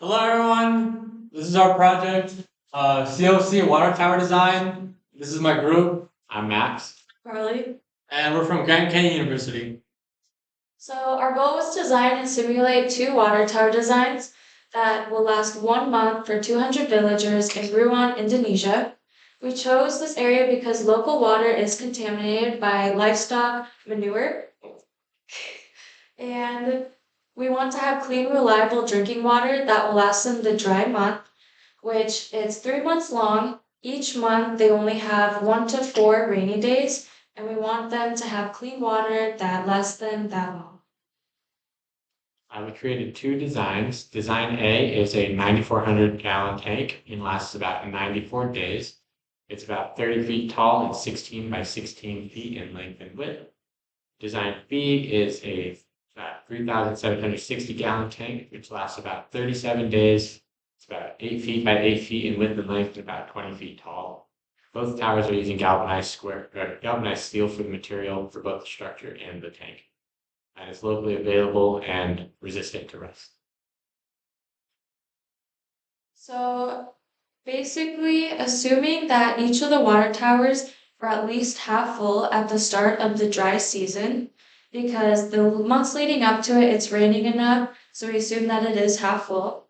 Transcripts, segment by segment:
Hello everyone, this is our project, COC Water Tower Design. This is my group. I'm Max. Carly. And we're from Grand Canyon University. So our goal was to design and simulate two water tower designs that will last 1 month for 200 villagers in Ruan, Indonesia. We chose this area because local water is contaminated by livestock manure. And we want to have clean, reliable drinking water that will last them the dry month, which is 3 months long. Each month they only have 1 to 4 rainy days, and we want them to have clean water that lasts them that long. We created two designs. Design A is a 9,400 gallon tank and lasts about 94 days. It's about 30 feet tall and 16 by 16 feet in length and width. Design B is a 3,760 gallon tank, which lasts about 37 days. It's about 8 feet by 8 feet in width and length and about 20 feet tall. Both towers are using galvanized steel for the material for both the structure and the tank. And it's locally available and resistant to rust. So basically, assuming that each of the water towers are at least half full at the start of the dry season, because the months leading up to it, it's raining enough, so we assume that it is half full.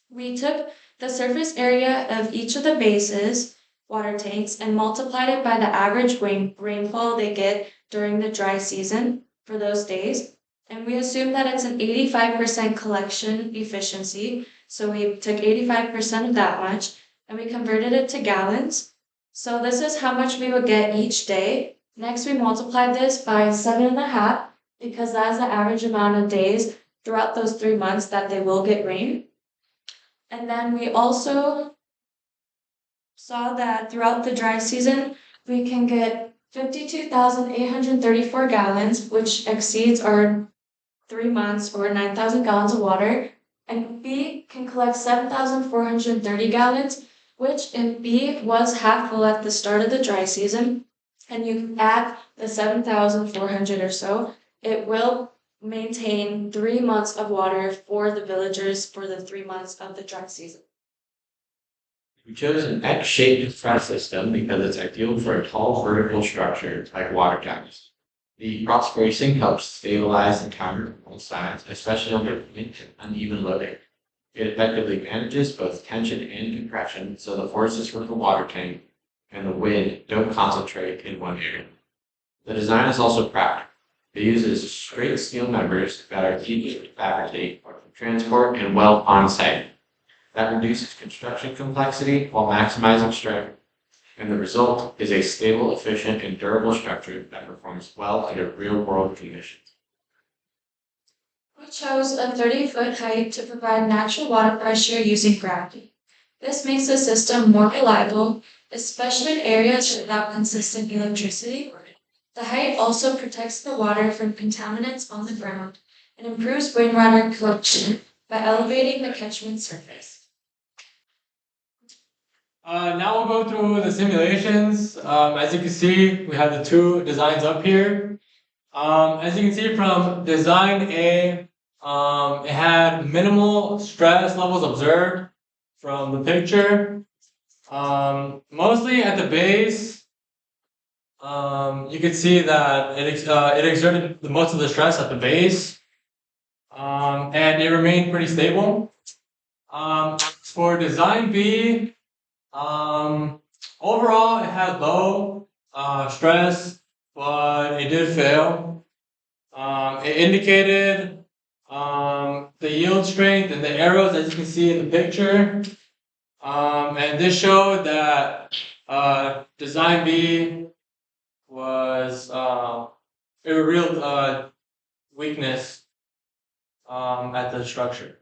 We took the surface area of each of the bases, water tanks, and multiplied it by the average rainfall they get during the dry season for those days. And we assume that it's an 85% collection efficiency. So we took 85% of that much and we converted it to gallons. So this is how much we would get each day. Next, we multiplied this by 7.5 because that is the average amount of days throughout those 3 months that they will get rain. And then we also saw that throughout the dry season, we can get 52,834 gallons, which exceeds our 3 months or 9,000 gallons of water. And B can collect 7,430 gallons, which if B was half full at the start of the dry season, and you add the 7,400 or so, it will maintain 3 months of water for the villagers for the 3 months of the dry season. We chose an X-shaped truss system because it's ideal for a tall vertical structure like water towers. The cross bracing helps stabilize the tower on both sides, especially under wind and uneven loading. It effectively manages both tension and compression, so the forces from the water tank and the wind don't concentrate in one area. The design is also practical. It uses straight steel members that are easy to fabricate, transport, and weld on site. That reduces construction complexity while maximizing strength, and the result is a stable, efficient, and durable structure that performs well under real-world conditions. We chose a 30-foot height to provide natural water pressure using gravity. This makes the system more reliable, especially in areas without consistent electricity. The height also protects the water from contaminants on the ground and improves rainwater collection by elevating the catchment surface. Now we'll go through the simulations. As you can see, we have the two designs up here. As you can see from design A, it had minimal stress levels observed from the picture. Mostly at the base, you can see that it exerted most of the stress at the base, and it remained pretty stable. For design B, overall it had low stress, but it did fail. It indicated the yield strength and the arrows as you can see in the picture. And this showed that design B was a real weakness at the structure.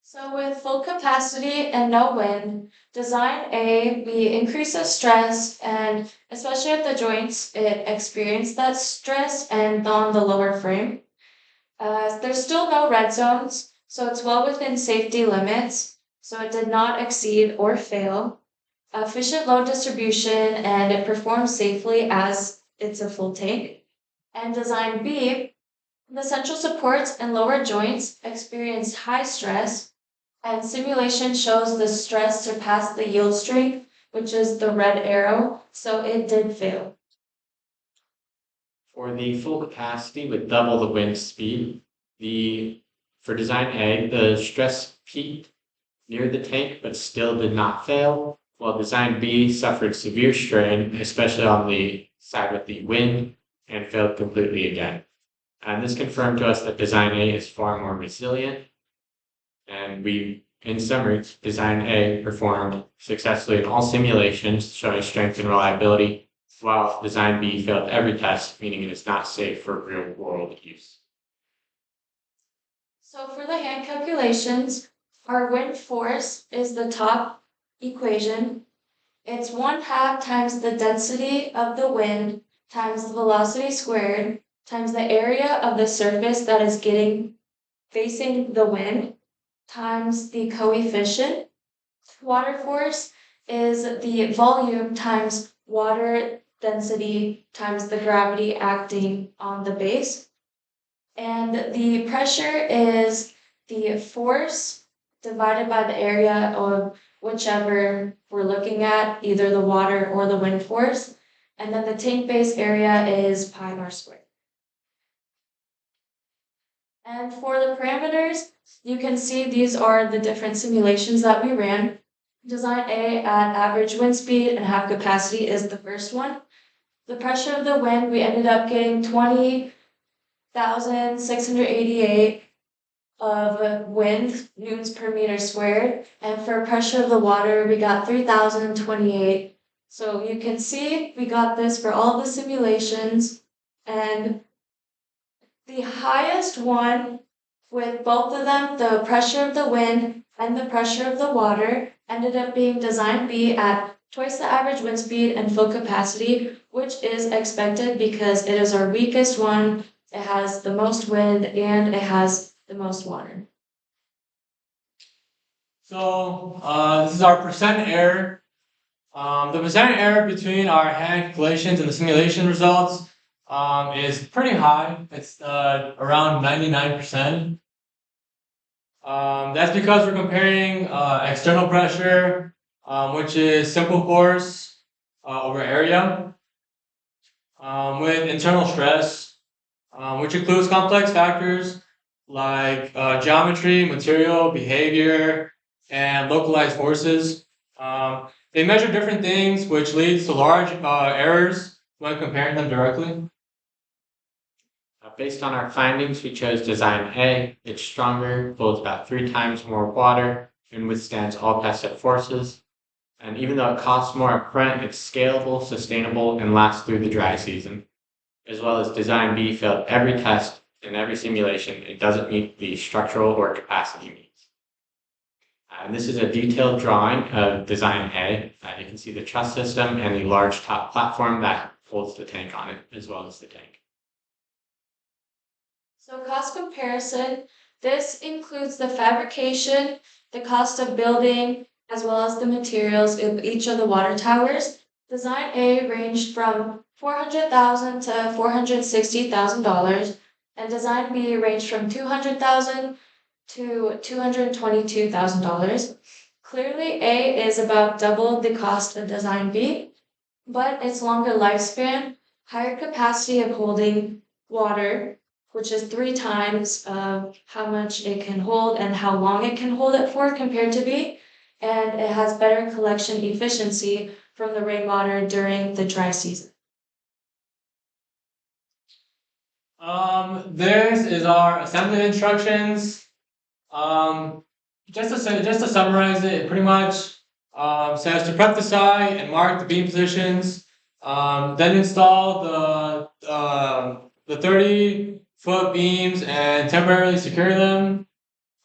So with full capacity and no wind, design A, we increase the stress and especially at the joints, it experienced that stress and on the lower frame. There's still no red zones, so it's well within safety limits, so it did not exceed or fail. Efficient load distribution and it performs safely as it's a full tank. And design B The central supports and lower joints experienced high stress, and simulation shows the stress surpassed the yield strength, which is the red arrow, so it did fail. For the full capacity with double the wind speed, for design A, the stress peaked near the tank but still did not fail, while design B suffered severe strain, especially on the side with the wind, and failed completely again. And this confirmed to us that design A is far more resilient. And in summary, design A performed successfully in all simulations, showing strength and reliability, while design B failed every test, meaning it is not safe for real world use. So for the hand calculations, our wind force is the top equation. It's 1/2 times the density of the wind times the velocity squared times the area of the surface that is facing the wind times the coefficient. Water force is the volume times water density times the gravity acting on the base. And the pressure is the force divided by the area of whichever we're looking at, either the water or the wind force. And then the tank base area is pi r squared. And for the parameters, you can see these are the different simulations that we ran. Design A at average wind speed and half capacity is the first one. The pressure of the wind, we ended up getting 20,688 of wind newtons per meter squared. And for pressure of the water, we got 3,028. So you can see we got this for all the simulations. And the highest one with both of them, the pressure of the wind and the pressure of the water, ended up being design B at twice the average wind speed and full capacity, which is expected because it is our weakest one. It has the most wind and it has the most water. So this is our percent error. The percent error between our hand calculations and the simulation results is pretty high. It's around 99%. That's because we're comparing external pressure, which is simple force over area, with internal stress, which includes complex factors like geometry, material, behavior, and localized forces. They measure different things, which leads to large errors when comparing them directly. Based on our findings, we chose design A. It's stronger, holds about 3 times more water, and withstands all tested forces. And even though it costs more upfront, it's scalable, sustainable, and lasts through the dry season. As well as design B failed every test in every simulation. It doesn't meet the structural or capacity needs. And this is a detailed drawing of design A. You can see the truss system and the large top platform that holds the tank on it, as well as the tank. So cost comparison, this includes the fabrication, the cost of building, as well as the materials of each of the water towers. Design A ranged from $400,000 to $460,000, and design B ranged from $200,000 to $222,000. Clearly, A is about double the cost of design B, but its longer lifespan, higher capacity of holding water, which is 3 times how much it can hold and how long it can hold it for compared to B, and it has better collection efficiency from the rainwater during the dry season. This is our assembly instructions. Just to summarize it, pretty much says to prep the site and mark the beam positions. Then install the 30-foot beams and temporarily secure them.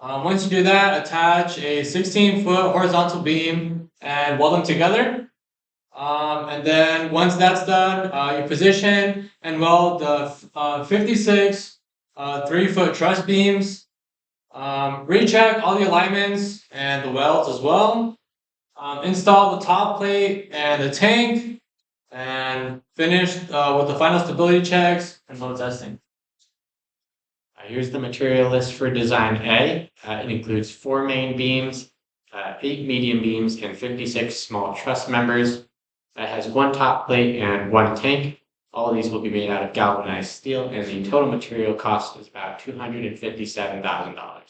Once you do that, attach a 16-foot horizontal beam and weld them together. And then once that's done, you position and weld the 56 3-foot truss beams. Recheck all the alignments and the welds as well. Install the top plate and the tank, and finish with the final stability checks and load testing. Here's the material list for design A. It includes 4 main beams, 8 medium beams, and 56 small truss members. It has 1 top plate and 1 tank. All of these will be made out of galvanized steel, and the total material cost is about $257,000.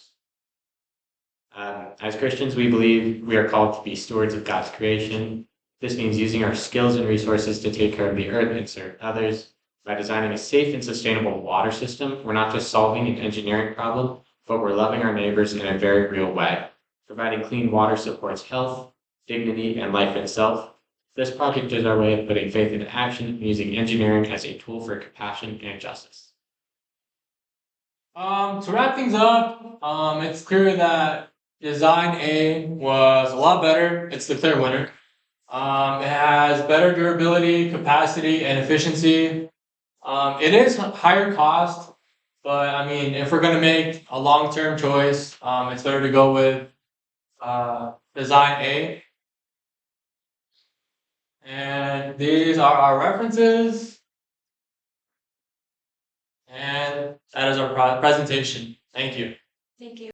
As Christians, we believe we are called to be stewards of God's creation. This means using our skills and resources to take care of the earth and serve others. By designing a safe and sustainable water system, we're not just solving an engineering problem, but we're loving our neighbors in a very real way. Providing clean water supports health, dignity, and life itself. This project is our way of putting faith into action and using engineering as a tool for compassion and justice. To wrap things up, it's clear that design A was a lot better. It's the clear winner. It has better durability, capacity, and efficiency. It is higher cost, but I mean, if we're gonna make a long-term choice, it's better to go with design A. And these are our references. And that is our presentation. Thank you. Thank you.